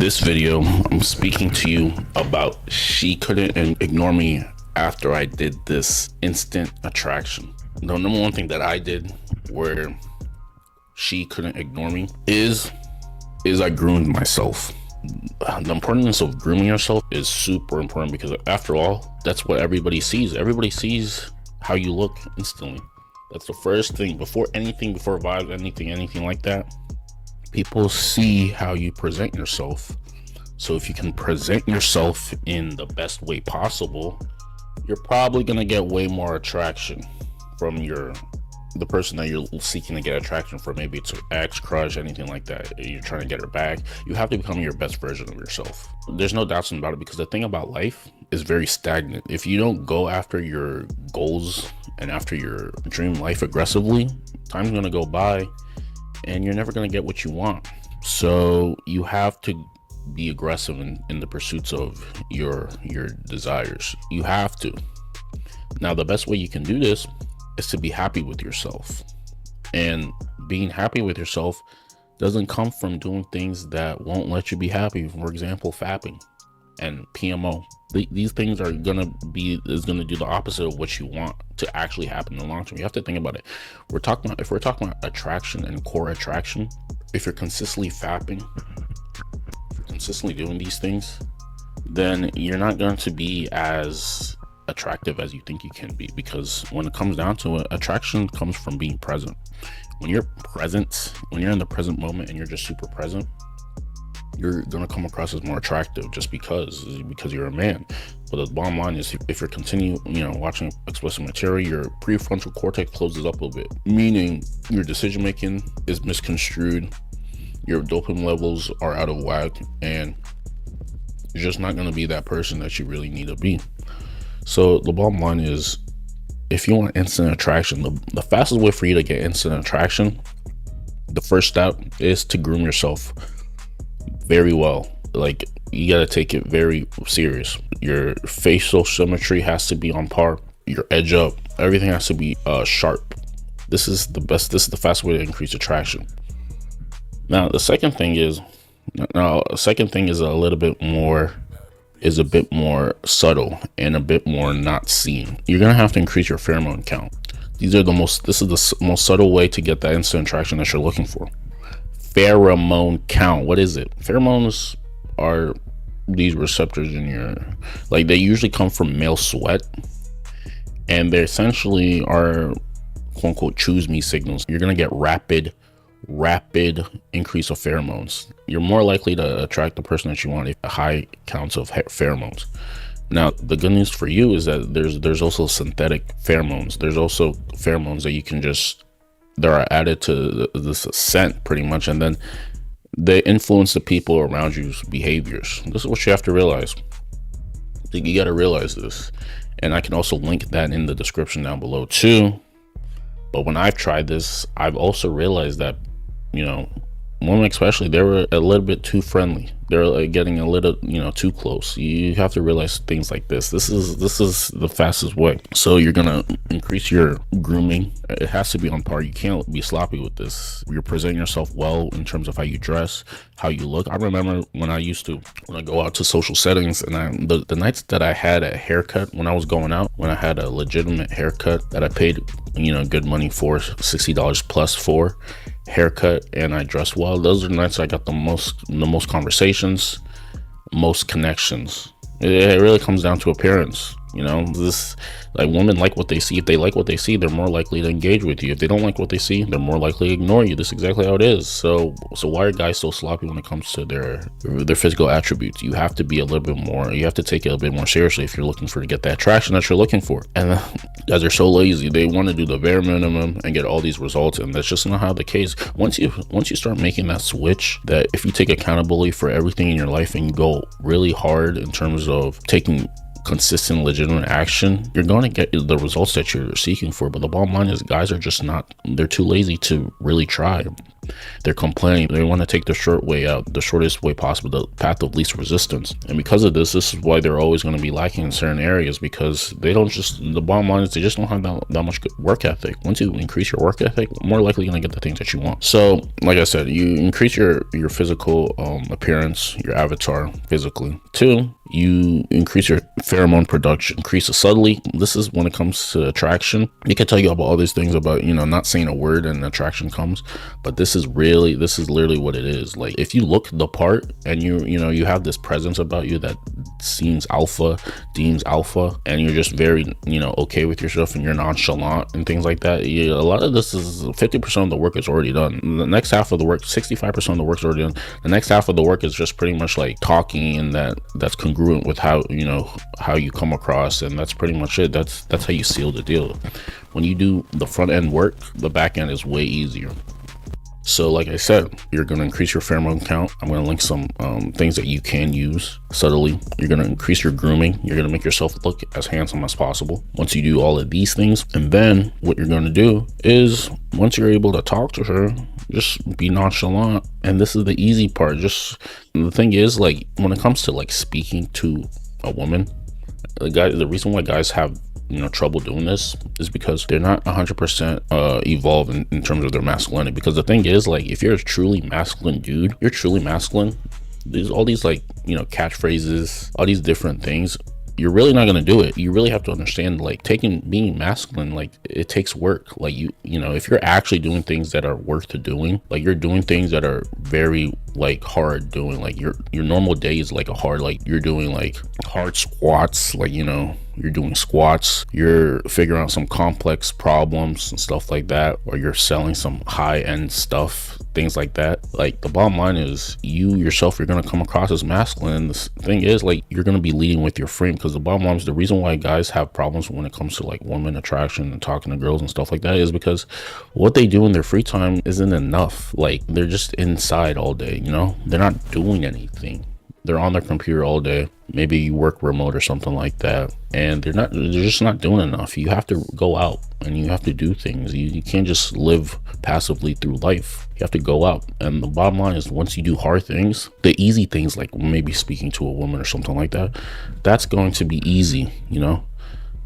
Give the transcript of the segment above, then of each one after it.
this video, I'm speaking to you about she couldn't ignore me after I did this instant attraction. The number one thing that I did where she couldn't ignore me is I groomed myself. The importance of grooming yourself is super important because after all, that's what everybody sees. Everybody sees how you look instantly. That's the first thing before vibes, anything like that. People see how you present yourself. So if you can present yourself in the best way possible, you're probably gonna get way more attraction from the person that you're seeking to get attraction from. Maybe it's an ex, crush, anything like that. You're trying to get her back. You have to become your best version of yourself. There's no doubts about it, because the thing about life is very stagnant. If you don't go after your goals and after your dream life aggressively, time's gonna go by and you're never gonna get what you want. So you have to be aggressive in the pursuits of your desires. You have to. Now, the best way you can do this is to be happy with yourself. And being happy with yourself doesn't come from doing things that won't let you be happy. For example, fapping and PMO. These things are gonna do the opposite of what you want to actually happen in the long term. You have to think about it. If we're talking about attraction and core attraction, if you're consistently fapping, if you're consistently doing these things, then you're not going to be as attractive as you think you can be, because when it comes down to it, attraction comes from being present. When you're in the present moment and you're just super present, you're gonna come across as more attractive just because you're a man. But the bottom line is, if you're watching explicit material, your prefrontal cortex closes up a little bit, meaning your decision making is misconstrued, your dopamine levels are out of whack, and you're just not gonna be that person that you really need to be. So the bottom line is, if you want instant attraction, the fastest way for you to get instant attraction, the first step is to groom yourself very well. Like, you got to take it very serious. Your facial symmetry has to be on par, your edge up, everything has to be sharp. This is the fastest way to increase attraction. Now the second thing is a bit more subtle and a bit more not seen. You're gonna have to increase your pheromone count. This is the most subtle way to get that instant attraction that you're looking for. Pheromone count. What is it? Pheromones are these receptors they usually come from male sweat, and they essentially are quote unquote choose me signals. You're gonna get rapid increase of pheromones. You're more likely to attract the person that you want if high counts of pheromones. Now, the good news for you is that there's also synthetic pheromones. There's also pheromones that are added to this scent pretty much, and then they influence the people around you's behaviors. This is what you have to realize. You got to realize this, and I can also link that in the description down below too. But when I've tried this, I've also realized that women especially, they were a little bit too friendly. They're getting a little too close. You have to realize things like this. This is the fastest way. So you're gonna increase your grooming. It has to be on par. You can't be sloppy with this. You're presenting yourself well in terms of how you dress, how you look. I remember when I go out to social settings, and the nights that I had a haircut when I was going out, when I had a legitimate haircut that I paid good money for, $60 plus for haircut, and I dressed well, those are the nights I got the most conversations, most connections. It really comes down to appearance. Women like what they see. If they like what they see, they're more likely to engage with you. If they don't like what they see, they're more likely to ignore you. This is exactly how it is. So why are guys so sloppy when it comes to their physical attributes? You have to be a little bit more, you have to take it a bit more seriously if you're looking to get the attraction that you're looking for. And guys are so lazy. They want to do the bare minimum and get all these results, and that's just not how the case. Once you start making that switch, that if you take accountability for everything in your life and you go really hard in terms of taking consistent, legitimate action, you're going to get the results that you're seeking for. But the bottom line is, guys are just not, they're too lazy to really try. They're complaining. They want to take the short way out, the shortest way possible, the path of least resistance. And because of this is why they're always going to be lacking in certain areas, because they don't just, the bottom line is they just don't have that much good work ethic. Once you increase your work ethic, more likely you're going to get the things that you want. So like I said, you increase your physical appearance, your avatar physically. 2, you increase your pheromone production, increase it subtly. This is when it comes to attraction. They can tell you about all these things about, not saying a word and attraction comes, but this is literally what it is. Like, if you look the part and you have this presence about you that seems alpha, deems alpha, and you're just very, okay with yourself, and you're nonchalant and things like that, a lot of this is 50% of the work is already done. The next half of the work, 65% of the work is already done. The next half of the work is just pretty much like talking, and that's congruent with how you come across, and that's pretty much it. That's how you seal the deal. When you do the front end work, the back end is way easier. So like I said, you're going to increase your pheromone count. I'm going to link some things that you can use subtly. You're going to increase your grooming. You're going to make yourself look as handsome as possible once you do all of these things. And then what you're going to do is, once you're able to talk to her, just be nonchalant. And this is the easy part. Just, the thing is, like, when it comes to like speaking to a woman, the reason why guys have trouble doing this is because they're not 100% evolved in terms of their masculinity. Because the thing is, like, if you're a truly masculine dude, you're truly masculine, there's all these like catchphrases, all these different things, you're really not going to do it. You really have to understand, like, being masculine, like, it takes work. Like, if you're actually doing things that are worth doing, like, you're doing things that are very like hard doing, like your normal day is like a hard, like, you're doing like hard squats, like, you're doing squats, you're figuring out some complex problems and stuff like that, or you're selling some high-end stuff, things like that. Like, the bottom line is, you yourself, you're going to come across as masculine. And the thing is, like, you're going to be leading with your frame, because the bottom line is, the reason why guys have problems when it comes to like women attraction and talking to girls and stuff like that is because what they do in their free time isn't enough. Like, they're just inside all day, they're not doing anything. They're on their computer all day. Maybe you work remote or something like that, and they're just not doing enough. You have to go out and you have to do things. You can't just live passively through life. You have to go out. And the bottom line is, once you do hard things, the easy things, like maybe speaking to a woman or something like that, that's going to be easy.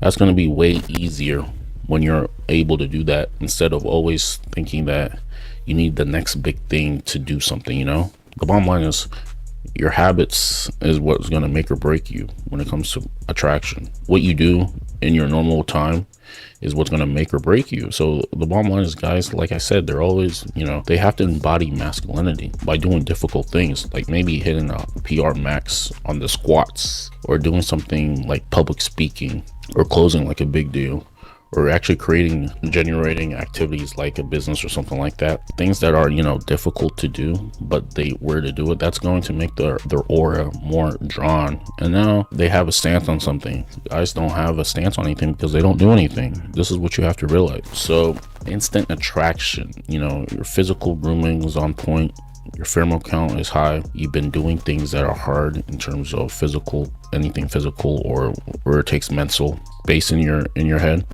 That's going to be way easier when you're able to do that, instead of always thinking that you need the next big thing to do something. The bottom line is, your habits is what's going to make or break you when it comes to attraction. What you do in your normal time is what's going to make or break you. So the bottom line is, guys, like I said, they're always, they have to embody masculinity by doing difficult things, like maybe hitting a PR max on the squats, or doing something like public speaking, or closing like a big deal, or actually generating activities like a business or something like that. Things that are, difficult to do, but they were to do it, that's going to make their aura more drawn. And now they have a stance on something. Guys don't have a stance on anything because they don't do anything. This is what you have to realize. So, instant attraction, your physical grooming is on point. Your pheromone count is high. You've been doing things that are hard in terms of anything physical, or it takes mental space in your head.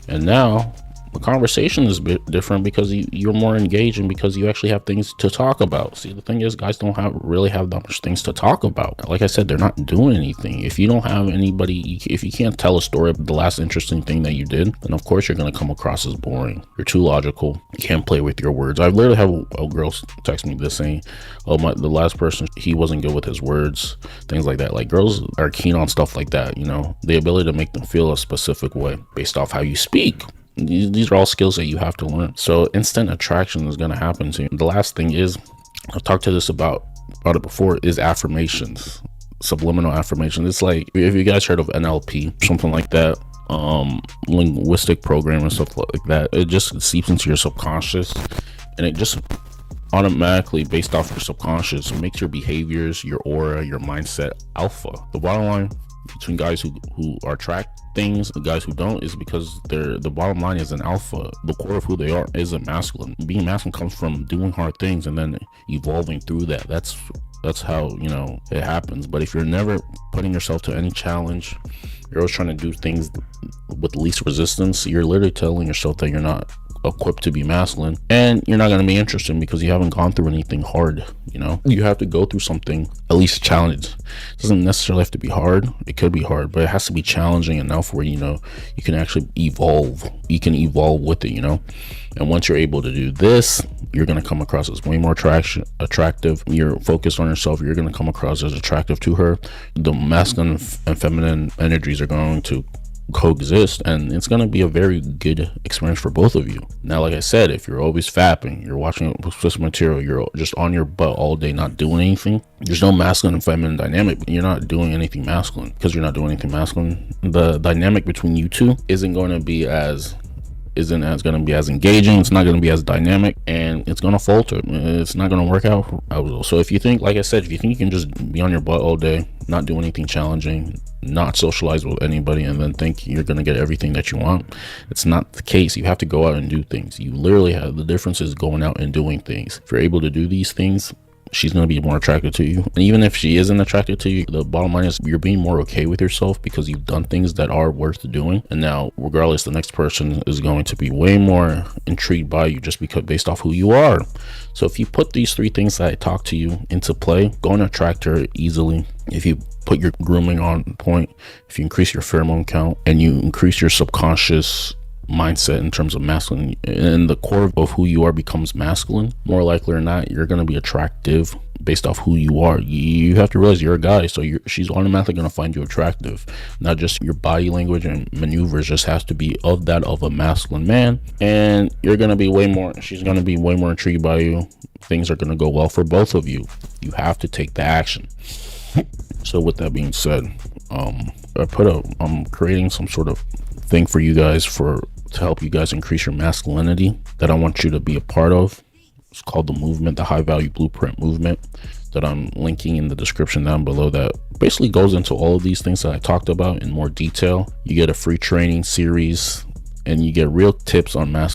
And now the conversation is a bit different because you're more engaged, and because you actually have things to talk about. See, the thing is, guys don't really have that much things to talk about. Like I said, they're not doing anything. If you don't have anybody, if you can't tell a story of the last interesting thing that you did, then of course you're going to come across as boring. You're too logical. You can't play with your words. I literally have a girl text me this saying, the last person, he wasn't good with his words, things like that. Like, girls are keen on stuff like that, the ability to make them feel a specific way based off how you speak. These are all skills that you have to learn. So instant attraction is going to happen to you. The last thing is, I've talked to this about it before, is affirmations, subliminal affirmation. It's like, if you guys heard of NLP, something like that, linguistic program and stuff like that, it just seeps into your subconscious, and it just automatically, based off your subconscious, makes your behaviors, your aura, your mindset alpha. The bottom line, between guys who are attract things and guys who don't is because the bottom line is an alpha. The core of who they are is a masculine. Being masculine comes from doing hard things and then evolving through that. That's how, you know, it happens. But if you're never putting yourself to any challenge, you're always trying to do things with least resistance, you're literally telling yourself that you're not equipped to be masculine, and you're not going to be interested because you haven't gone through anything hard. You know, you have to go through something, at least challenge. It doesn't necessarily have to be hard. It could be hard, but it has to be challenging enough where, you know, you can actually evolve. You can evolve with it, you know. And once you're able to do this, you're going to come across as way more attractive. You're focused on yourself. You're going to come across as attractive to her. The masculine and feminine energies are going to coexist, and it's going to be a very good experience for both of you. Now, like I said, if you're always fapping, you're watching explicit material, you're just on your butt all day not doing anything, there's no masculine and feminine dynamic. You're not doing anything masculine. Because you're not doing anything masculine, the dynamic between you two isn't going to be as engaging. It's not going to be as dynamic, and it's going to falter. It's not going to work out. So if you think, like I said, if you think you can just be on your butt all day, not do anything challenging, not socialize with anybody, and then think you're going to get everything that you want, it's not the case. You have to go out and do things. You literally have, the difference is going out and doing things. If you're able to do these things, she's going to be more attracted to you. And even if she isn't attracted to you, the bottom line is you're being more okay with yourself because you've done things that are worth doing. And now, regardless, the next person is going to be way more intrigued by you just because based off who you are. So if you put these three things that I talk to you into play, going to attract her easily. If you put your grooming on point, if you increase your pheromone count, and you increase your subconscious mindset in terms of masculine, and the core of who you are becomes masculine, more likely or not, you're going to be attractive based off who you are. You have to realize you're a guy, so she's automatically going to find you attractive. Not just your body language and maneuvers just has to be of that of a masculine man, and she's going to be way more intrigued by you. Things are going to go well for both of you. You have to take the action. So with that being said, I'm creating some sort of thing for you guys to help you guys increase your masculinity that I want you to be a part of. It's called the movement, the High Value Blueprint movement, that I'm linking in the description down below, that basically goes into all of these things that I talked about in more detail. You get a free training series, and you get real tips on masculine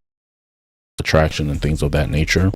attraction and things of that nature.